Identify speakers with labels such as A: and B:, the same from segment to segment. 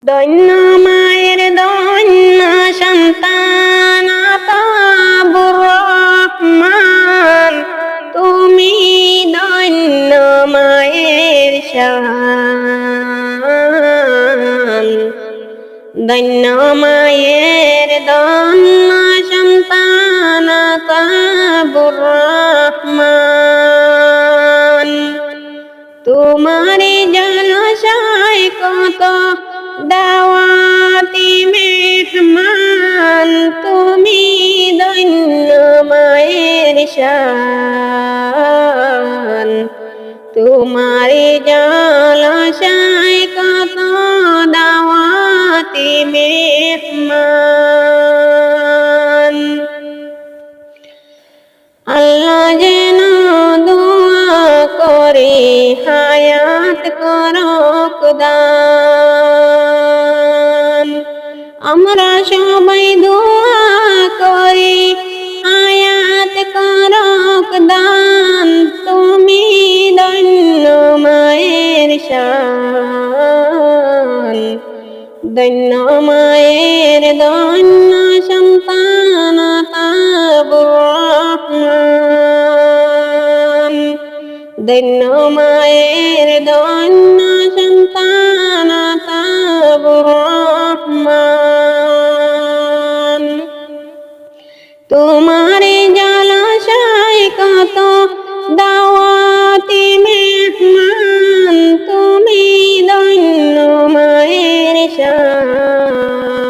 A: ধন্য মায়ের ধন্য সন্তান আতাবুর রহমান, তুমি ধন্য মায়ের শান। ধন্য মায়ের ধন্য সন্তান আতাবুর রহমান, তোমারে জলসায় কত দাওয়াতি মেহমান, তুমি ধন্য মায়ের শান। তোমারে জলসায় কত দাওয়াতি মেহমান। আল্লাহ যেন দোয়া করে হায়াত করক দান, আমরা সবাই দোয়া করি হায়াত করক দান, তুমি ধন্য মায়ের শান। ধন্য মায়ের ধন্য সন্তান আতাবুর রহমান, ধন্য মায়ের ধন্য সন্তান আতাবুর রহমান। তোমারে জলসায় কত দাওয়াতি মেহমান, তুমি ধন্য মায়ের শান।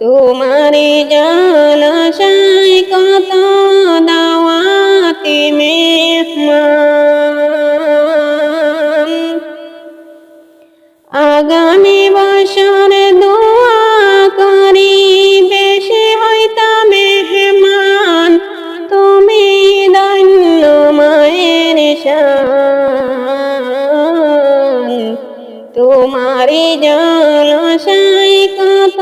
A: তোমারে জলসায় কত দাওয়াতি মেহমান। আগামী বছরে দোয়া করি বেশি হইতা মেহমান, তুমি ধন্য মায়ের শান। তোমারে জলসায় কত